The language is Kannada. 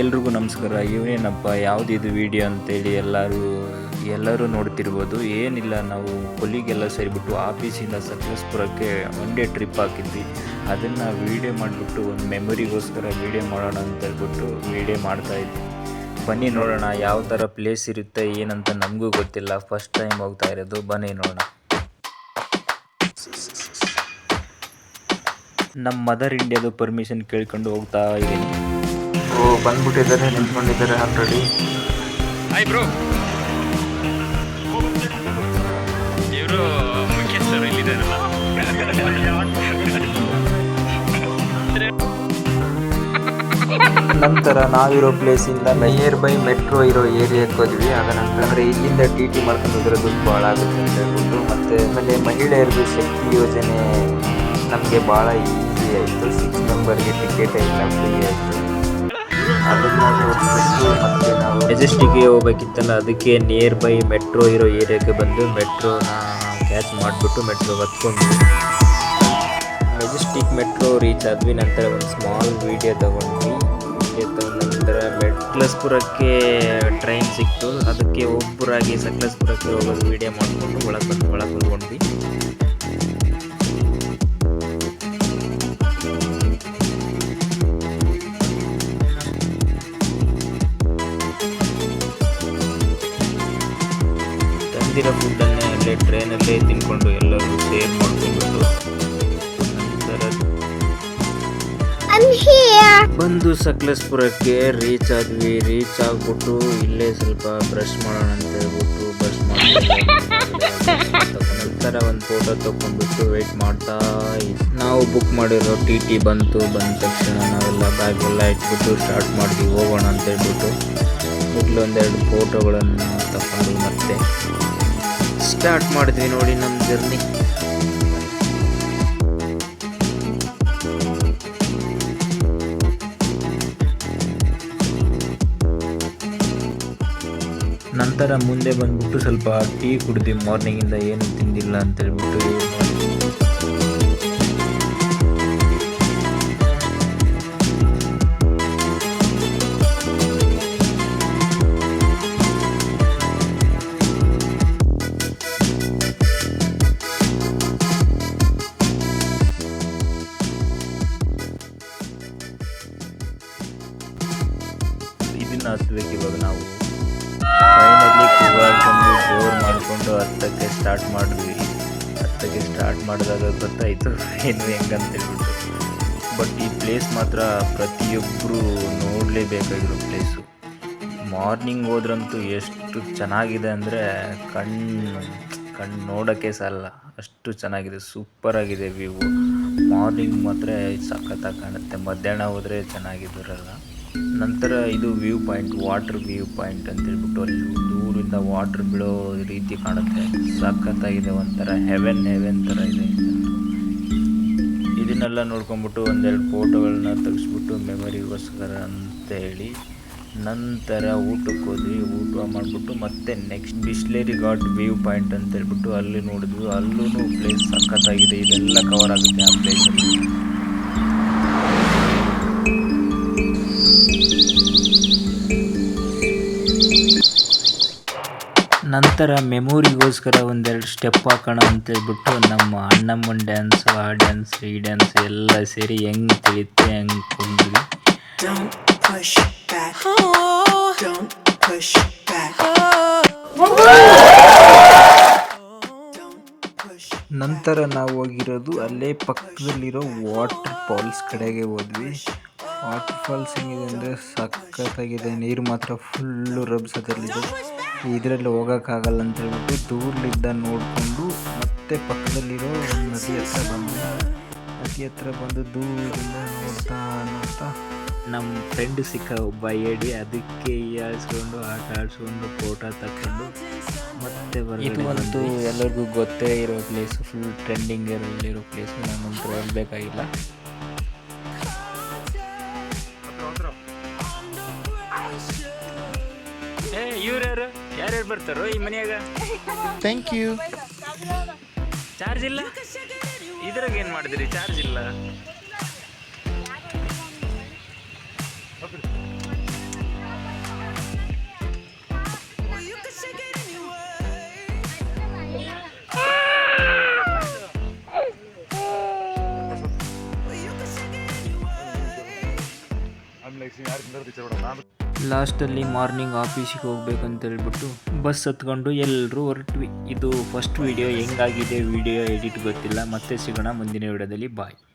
ಎಲ್ರಿಗೂ ನಮಸ್ಕಾರ. ಇವನೇನಪ್ಪ ಯಾವುದಿದು ವಿಡಿಯೋ ಅಂತೇಳಿ ಎಲ್ಲರೂ ನೋಡ್ತಿರ್ಬೋದು. ಏನಿಲ್ಲ, ನಾವು ಕೊಲ್ಲಿಗೆಲ್ಲ ಸೇರಿಬಿಟ್ಟು ಆಫೀಸಿಂದ ಸಕಲೇಶಪುರಕ್ಕೆ ಒನ್ ಡೇ ಟ್ರಿಪ್ ಹಾಕಿದ್ವಿ. ಅದನ್ನು ವೀಡಿಯೋ ಮಾಡಿಬಿಟ್ಟು ಒಂದು ಮೆಮೊರಿಗೋಸ್ಕರ ವೀಡಿಯೋ ಮಾಡೋಣ ಅಂತ ಹೇಳ್ಬಿಟ್ಟು ವೀಡಿಯೋ ಮಾಡ್ತಾಯಿದ್ವಿ. ಬನ್ನಿ ನೋಡೋಣ ಯಾವ ಥರ ಪ್ಲೇಸ್ ಇರುತ್ತೆ ಏನಂತ. ನಮಗೂ ಗೊತ್ತಿಲ್ಲ, ಫಸ್ಟ್ ಟೈಮ್ ಹೋಗ್ತಾ ಇರೋದು. ಬನ್ನಿ ನೋಡೋಣ. ನಮ್ಮ ಮದರ್ ಇಂಡಿಯಾದು ಪರ್ಮಿಷನ್ ಕೇಳ್ಕೊಂಡು ಹೋಗ್ತಾ ಇದ್ದೀನಿ. ಬಂದ್ಬಿಟ್ಟಿದ್ದಾರೆ, ನಿಂತ್ಕೊಂಡಿದ್ದಾರೆ ಆಲ್ರೆಡಿ. ಹಾಯ್ ಬ್ರೋ, ಇವರು ಮುಖ್ಯಸ್ಥರು ಇಲ್ಲಿದ್ದಾರಲ್ಲ. ನಂತರ ನಾವಿರೋ ಪ್ಲೇಸಿಂದ ನಿಯರ್ ಬೈ ಮೆಟ್ರೋ ಇರೋ ಏರಿಯಾಕ್ಕೆ ಹೋದ್ವಿ. ಆದ ನಂತರ ಇಲ್ಲಿಂದ ಟಿ ಮಾಡ್ಕೊಂಡು ಹೋದ್ರೆ ದುಡ್ಡು ಭಾಳ ಆಗುತ್ತೆ ಅಂತ ಹೇಳ್ಬಿಟ್ಟು, ಮತ್ತೆ ಆಮೇಲೆ ಮಹಿಳೆಯರಿಗೂ ಶಕ್ತಿ ಯೋಜನೆ ನಮಗೆ ಭಾಳ ಈಸಿ ಆಯಿತು. 6 ಮೆಂಬರ್ಗೆ ಟಿಕೆಟ್ ಇಲ್ಲ, ಫ್ರೀ ಆಯಿತು. ಅದನ್ನು ನೋಡಿಬಿಟ್ಟು ಮತ್ತೆ ನಾವು ಮೆಜೆಸ್ಟಿಕ್ಗೆ ಹೋಗ್ಬೇಕಿತ್ತಲ್ಲ, ಅದಕ್ಕೆ ನಿಯರ್ ಬೈ ಮೆಟ್ರೋ ಇರೋ ಏರಿಯಾಕ್ಕೆ ಬಂದು ಮೆಟ್ರೋನ ಕ್ಯಾಚ್ ಮಾಡಿಬಿಟ್ಟು ಮೆಟ್ರೋಗೆ ಹತ್ಕೊಂಡು ಮೆಜೆಸ್ಟಿಕ್ ಮೆಟ್ರೋ ರೀಚ್ ಆದ್ವಿ. ನಂತರ ಒಂದು ಸ್ಮಾಲ್ ವೀಡಿಯೋ ತಗೊಂಡ್ವಿ. ನಂತರ ಸಕಲೇಶಪುರಕ್ಕೆ ಟ್ರೈನ್ ಸಿಕ್ತು. ಅದಕ್ಕೆ ಒಬ್ಬರಾಗಿ ಸಕಲೇಶಪುರಕ್ಕೆ ಹೋಗೋದು ವೀಡಿಯೋ ಮಾಡಿಕೊಂಡು ಒಳಗೆ ಕುತ್ಕೊಂಡ್ವಿ. ತಂದಿರೋ ಫುಡ್ಡನ್ನೇ ಅಲ್ಲೇ ಟ್ರೈನಲ್ಲೇ ತಿನ್ಕೊಂಡು ಎಲ್ಲರೂ ಶೇರ್ ಮಾಡ್ಕೊಂಡ್ಬಿಟ್ಟು ಬಂದು ಸಕಲೇಶಪುರಕ್ಕೆ ರೀಚ್ ಆದ್ವಿ. ರೀಚ್ ಆಗ್ಬಿಟ್ಟು ಇಲ್ಲೇ ಸ್ವಲ್ಪ ಬ್ರಷ್ ಮಾಡೋಣ ಅಂತ ಹೇಳ್ಬಿಟ್ಟು ಬ್ರಷ್ ನಂತರ ಒಂದು ಫೋಟೋ ತೊಗೊಂಡ್ಬಿಟ್ಟು ವೆಯ್ಟ್ ಮಾಡ್ತಾ ಇದ್ವಿ. ನಾವು ಬುಕ್ ಮಾಡಿರೋ ಟಿ ಬಂದ ತಕ್ಷಣ ನಾವೆಲ್ಲ ಬ್ಯಾಗ್ ಎಲ್ಲ ಇಟ್ಬಿಟ್ಟು ಸ್ಟಾರ್ಟ್ ಮಾಡಿದ್ವಿ, ಹೋಗೋಣ ಅಂತ ಹೇಳ್ಬಿಟ್ಟು. ಇಲ್ಲೊಂದೆರಡು ಫೋಟೋಗಳನ್ನು ತಗೊಂಡು ಮತ್ತೆ ಸ್ಟಾರ್ಟ್ ಮಾಡಿದ್ವಿ. ನೋಡಿ ನಮ್ಮ ಜರ್ನಿ. ನಂತರ ಮುಂದೆ ಬಂದ್ಬಿಟ್ಟು ಸ್ವಲ್ಪ ಟೀ ಕುಡಿದ್ವಿ. ಮಾರ್ನಿಂಗಿಂದ ಏನು ತಿಂದಿಲ್ಲ ಅಂತ ಹೇಳ್ಬಿಟ್ಟು ಇದನ್ನು ಹತ್ಬೇಕು. ಇವಾಗ ನಾವು ಫೈನಲಿ ಕೂಗಾಡ್ಕೊಂಡು ಜೋರು ಮಾಡಿಕೊಂಡು ಹತ್ತಕ್ಕೆ ಸ್ಟಾರ್ಟ್ ಮಾಡಿದ್ವಿ. ಹತ್ತಕ್ಕೆ ಸ್ಟಾರ್ಟ್ ಮಾಡಿದಾಗ ಗೊತ್ತಾಯಿತು ಏನು ಹೆಂಗಂತ ಹೇಳ್ಬಿಟ್ಟು. ಬಟ್ ಈ ಪ್ಲೇಸ್ ಮಾತ್ರ ಪ್ರತಿಯೊಬ್ಬರು ನೋಡಲೇಬೇಕಾಗಿರೋ ಪ್ಲೇಸು. ಮಾರ್ನಿಂಗ್ ಹೋದ್ರಂತೂ ಎಷ್ಟು ಚೆನ್ನಾಗಿದೆ ಅಂದರೆ ಕಣ್ಣು ನೋಡೋಕ್ಕೆ ಸಾಲಲ್ಲ, ಅಷ್ಟು ಚೆನ್ನಾಗಿದೆ. ಸೂಪರಾಗಿದೆ ವ್ಯೂ. ಮಾರ್ನಿಂಗ್ ಮಾತ್ರ ಸಖತ್ತಾಗಿ ಕಾಣುತ್ತೆ, ಮಧ್ಯಾಹ್ನ ಹೋದರೆ ಚೆನ್ನಾಗಿರಲ್ಲ. ನಂತರ ಇದು view point, water view point ಅಂತ ಹೇಳ್ಬಿಟ್ಟು ಅಲ್ಲಿ ದೂರಿಂದ ವಾಟರ್ ಬೀಳೋ ರೀತಿ ಕಾಣುತ್ತೆ. ಸಖತ್ತಾಗಿದೆ, ಒಂಥರ ಹೆವೆನ್ ಥರ ಇದೆ. ಇದನ್ನೆಲ್ಲ ನೋಡ್ಕೊಂಬಿಟ್ಟು ಒಂದೆರಡು ಫೋಟೋಗಳನ್ನ ತೆಗೆಸ್ಬಿಟ್ಟು ಮೆಮೊರಿಗೋಸ್ಕರ ಅಂತ ಹೇಳಿ ನಂತರ ಊಟಕ್ಕೆ ಹೋದ್ವಿ. ಊಟ ಮಾಡಿಬಿಟ್ಟು ಮತ್ತೆ next Bisleri ghat view point ಅಂತ ಹೇಳ್ಬಿಟ್ಟು ಅಲ್ಲಿ ನೋಡಿದ್ವಿ. ಅಲ್ಲೂ ಪ್ಲೇಸ್ ಸಖತ್ತಾಗಿದೆ. ಇದೆಲ್ಲ ಕವರ್ ಆಗುತ್ತೆ ಆ ಪ್ಲೇಸಲ್ಲಿ. ನಂತರ ಮೆಮೊರಿಗೋಸ್ಕರ ಒಂದೆರಡು ಸ್ಟೆಪ್ ಹಾಕೋಣ ಅಂತೇಳ್ಬಿಟ್ಟು ನಮ್ಮ ಅಣ್ಣಮ್ಮನ ಡ್ಯಾನ್ಸು, ಆ ಡ್ಯಾನ್ಸ್, ಈ ಡ್ಯಾನ್ಸ್ ಎಲ್ಲ ಸೇರಿ ಹೆಂಗೆ ತಿಳಿಯುತ್ತೆ ಹಂಗೆ ಕುಂದ್ವಿ. ನಂತರ ನಾವು ಹೋಗಿರೋದು ಅಲ್ಲೇ ಪಕ್ಕದಲ್ಲಿರೋ ವಾಟರ್ ಫಾಲ್ಸ್ ಕಡೆಗೆ ಹೋದ್ವಿ. ವಾಟರ್ ಫಾಲ್ಸ್ ಹೆಂಗಿದೆ ಅಂದರೆ ಸಖತ್ತಾಗಿದೆ. ನೀರು ಮಾತ್ರ ಫುಲ್ಲು ರಭಸದಲ್ಲಿದೆ. ಇದರಲ್ಲಿ ಹೋಗೋಕ್ಕಾಗಲ್ಲ ಅಂತ ಹೇಳ್ಬಿಟ್ಟು ದೂರಲಿದ್ದ ನೋಡಿಕೊಂಡು ಮತ್ತೆ ಪಕ್ಕದಲ್ಲಿರೋ ನದಿ ಹತ್ರ ಬಂದು ದೂರಿಂದ ನೋಡ್ತಾ ನಮ್ಮ ಫ್ರೆಂಡ್ ಸಿಕ್ಕ ಒಬ್ಬ ಏಡಿ. ಅದಕ್ಕೆ ಹೀಯಾಳಿಸ್ಕೊಂಡು ಆಟ ಆಡಿಸ್ಕೊಂಡು ಫೋಟೋ ತಗೊಂಡು ಮತ್ತೆ ಇದಂತೂ ಎಲ್ಲರಿಗೂ ಗೊತ್ತೇ ಇರೋ ಪ್ಲೇಸು, ಫುಲ್ ಟ್ರೆಂಡಿಂಗಲ್ಲಿರೋ ಪ್ಲೇಸು. ನಾನಂತೂ ಹೇಳಬೇಕಾಗಿಲ್ಲ. ಯಾರ್ಯಾರು ಬರ್ತಾರೋ ಈ ಮನೆಯಾಗ? Thank you. ಚಾರ್ಜ್ ಇಲ್ಲ ಇದ್ರಾಗ, ಏನು ಮಾಡಿದ್ರಿ? ಚಾರ್ಜ್ ಇಲ್ಲ. ಲಾಸ್ಟಲ್ಲಿ ಮಾರ್ನಿಂಗ್ ಆಫೀಸಿಗೆ ಹೋಗ್ಬೇಕಂತ ಹೇಳ್ಬಿಟ್ಟು ಬಸ್ ಹತ್ಕೊಂಡು ಎಲ್ಲರೂ ಹೊರಟ್ವಿ. ಇದು ಫಸ್ಟ್ ವಿಡಿಯೋ. ಹೆಂಗಾಗಿದೆ ವಿಡಿಯೋ ಎಡಿಟ್ ಗೊತ್ತಿಲ್ಲ. ಮತ್ತೆ ಸಿಗೋಣ ಮುಂದಿನ ವಿಡಿಯೋದಲ್ಲಿ. ಬಾಯ್.